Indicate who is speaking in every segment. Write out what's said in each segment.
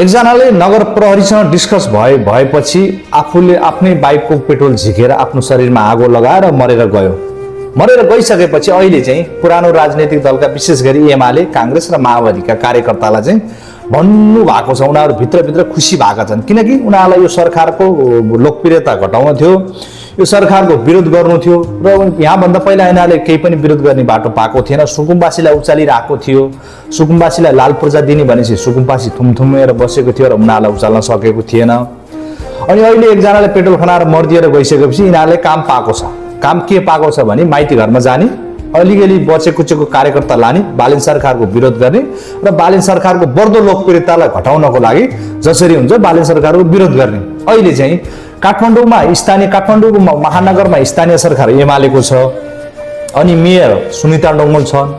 Speaker 1: एकजनाले नगर प्रहरीसँग डिस्कस भएपछि आफूले आफ्नै बाइकको पेट्रोल झिकेर आफ्नो शरीरमा आगो लगाएर मरेर गयो। मरेर गइसकेपछि अहिले चाहिँ पुरानो राजनीतिक दलका विशेष गरी एमाले, कांग्रेस र माओवादीका कार्यकर्तालाई चाहिँ भन्नु भएको छ, उनीहरू भित्रभित्र खुसी भएका छन्, किनकि उनीहरूलाई यो सरकारको लोकप्रियता घटाउन थियो, यो सरकारको विरोध गर्नु थियो र यहाँभन्दा पहिला यिनीहरूले केही पनि विरोध गर्ने बाटो पाएको थिएन। सुकुम्बासीलाई उचालिरहेको थियो, सुकुम्बासीलाई लाल पूर्जा दिने भनेपछि सुकुम्बासी थुमथुमेर बसेको थियो र उनीहरूलाई उचाल्न सकेको थिएन। अनि अहिले एकजनाले पेट्रोल खनाएर मर्दिएर गइसकेपछि यिनीहरूले काम पाएको छ। काम के पाएको छ भने माइती घरमा जाने, अलिअलि बचेकुचेको कार्यकर्ता लाने, बालेन सरकारको विरोध गर्ने र बालेन सरकारको बढ्दो लोकप्रियतालाई घटाउनको लागि जसरी हुन्छ बालेन सरकारको विरोध गर्ने। अहिले चाहिँ काठमाडौँको महानगरमा स्थानीय सरकार एमालेको छ, अनि मेयर सुनिता डङ्गोल छन्।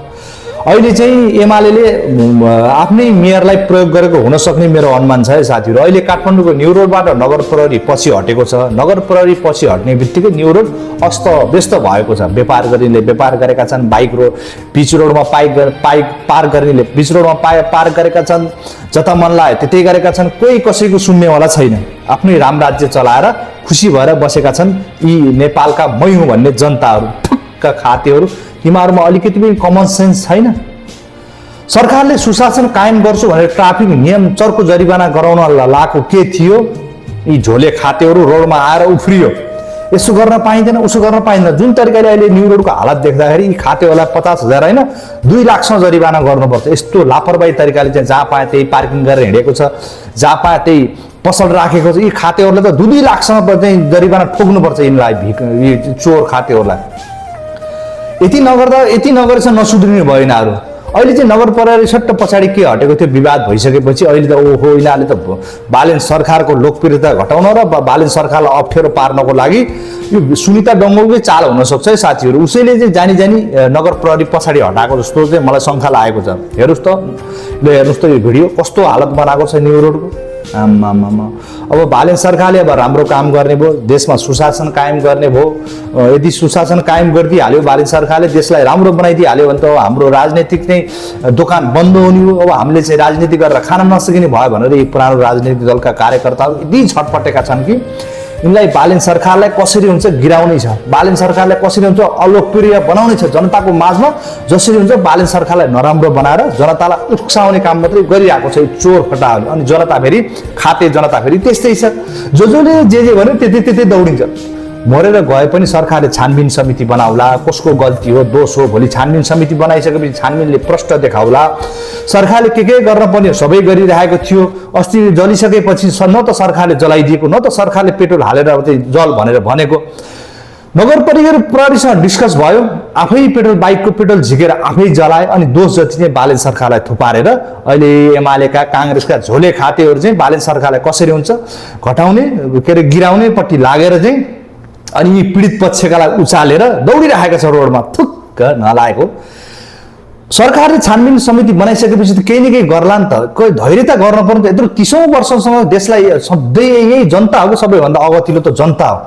Speaker 1: अहिले चाहिँ एमालेले आफ्नै मेयरलाई प्रयोग गरेको हुन सक्ने मेरो अनुमान छ है साथीहरू। अहिले काठमाडौँको न्यू रोडबाट नगर प्रहरी पछि हटेको छ। नगर प्रहरी पछि हट्ने बित्तिकै न्यू रोड अस्त व्यस्त भएको छ। व्यापार गर्नेले व्यापार गरेका छन्, बाइक रोड बीच रोडमा पार गर्नेले बीच रोडमा पार गरेका छन्, जता मन लाग्यो त्यतै गरेका छन्। कोही कसैको सुन्नेवाला छैन। आफ्नै राम राज्य चलाएर खुसी भएर बसेका छन् यी नेपालका मै हुँ भन्ने जनताहरू, ठुक्क खातेहरू। तिमीहरूमा अलिकति पनि कमन सेन्स छैन। सरकारले सुशासन कायम गर्छु भनेर ट्राफिक नियम चर्को जरिवाना गराउन लाएको के थियो? यी झोले खातेहरू रोडमा आएर उफ्रियो, यसो गर्न पाइँदैन, उसो गर्न पाइँदैन। जुन तरिकाले अहिले न्यू रोडको हालत देख्दाखेरि यी खातेहरूलाई 50,000 होइन 2 लाखसम्म जरिवाना गर्नुपर्छ। यस्तो लापरवाही तरिकाले चाहिँ जहाँ पाए त्यही पार्किङ गरेर हिँडेको छ, जहाँ पाए त्यही पसल राखेको छ। यी खातेहरूले त 2 लाखसम्म चाहिँ जरिवाना ठोक्नुपर्छ यिनलाई, यी चोर खातेहरूलाई। यति नगरेर नसुध्रिने भयो यिनीहरू। अहिले चाहिँ नगर प्रहरी सट्ट पछाडि के हटेको थियो विवाद भइसकेपछि अहिले त ओहो यिनीहरूले त बालेन सरकारको लोकप्रियता घटाउन र बालेन सरकारलाई अप्ठ्यारो पार्नको लागि यो सुनिता डङ्गोलकै चाल हुनसक्छ है साथीहरू। उसैले चाहिँ जानी नगर प्रहरी पछाडि हटाएको जस्तो चाहिँ मलाई शङ्का लागेको छ। हेर्नुहोस् त यो भिडियो कस्तो हालत बनाएको छ न्यू रोडको। आमामामा अब बालेन सरकारले अब राम्रो काम गर्ने भयो, देशमा सुशासन कायम गर्ने भयो। यदि सुशासन कायम गरिदिइहाल्यो बालेन सरकारले, देशलाई राम्रो बनाइदिइहाल्यो भने त हाम्रो राजनीतिक चाहिँ दोकान बन्द हुने हो। अब हामीले चाहिँ राजनीति गरेर खान नसकिने भयो भनेर यी पुरानो राजनीतिक दलका कार्यकर्ताहरू यति छटपटेका छन् कि यिनलाई बालेन सरकारलाई कसरी हुन्छ गिराउनै छ, बालेन सरकारलाई कसरी हुन्छ अलोकप्रिय बनाउनै छ जनताको माझमा। जसरी हुन्छ बालेन सरकारलाई नराम्रो बनाएर जनतालाई उक्साउने काम मात्रै गरिरहेको छ चोर फटाहरू। अनि जनता फेरि खाते जनता फेरि त्यस्तै छ, जसले जे भन्यो त्यतै दौडिन्छ। मरेर गए पनि सरकारले छानबिन समिति बनाउला, कसको गल्ती हो दोष हो भोलि छानबिन समिति बनाइसकेपछि छानबिनले प्रश्न देखाउला। सरकारले के गर्न पर्ने सबै गरिरहेको थियो। अस्ति जलिसकेपछि न त सरकारले जलाइदिएको, न त सरकारले पेट्रोल हालेर चाहिँ जल भनेर भनेको। नगर प्रहरीसँग डिस्कस भयो, आफै बाइकको पेट्रोल झिकेर आफै जलाए। अनि दोष जति चाहिँ बालेन सरकारलाई थुपारेर अहिले एमालेका कांग्रेसका झोले खातेहरू चाहिँ बालेन सरकारलाई कसरी हुन्छ घटाउने गिराउने पट्टि लागेर चाहिँ अनि यी पीडित पक्षकालाई उचालेर दौडिरहेका छ रोडमा। थुक्क नलागेको सरकारले छानबिन समिति बनाइसकेपछि त केही न केही गर्ला नि त। कोही धैर्यता गर्न पर्ने त। यत्रो 30औं वर्षसम्म देशलाई सधैँ यही जनता हो, सबैभन्दा अगतिलो त जनता हो।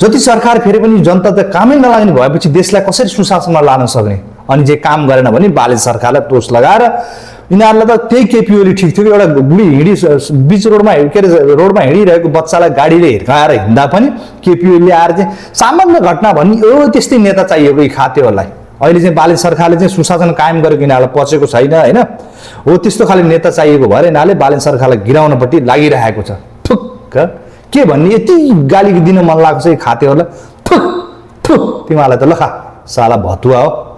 Speaker 1: जति सरकार फेरि पनि जनता त कामै नलाग्ने भएपछि देशलाई कसरी सुशासनमा लान सक्ने? अनि जे काम गरेन भने बालेन सरकारलाई दोष लगाएर यिनीहरूलाई त त्यही केपी ओली ठिक थियो कि एउटा बुढी बीच रोडमा रोडमा हिँडिरहेको बच्चालाई गाडीले हिर्काएर हिँड्दा पनि केपी ओलीले आएर चाहिँ सामान्य घटना भन्ने त्यस्तै नेता चाहिएको यी खातेहरूलाई। अहिले चाहिँ बालेन सरकारले चाहिँ सुशासन कायम गरेको यिनीहरूलाई पचेको छैन होइन, हो त्यस्तो खाले नेता चाहिएको भएर यिनीहरूले बालेन सरकारलाई गिराउनपट्टि लागिरहेको छ। ठुक्क के भन्ने यति गाली दिन मन लाग्छ यी खातेहरूलाई। थुक तिमीहरूलाई त लखा साला भतुवा हो।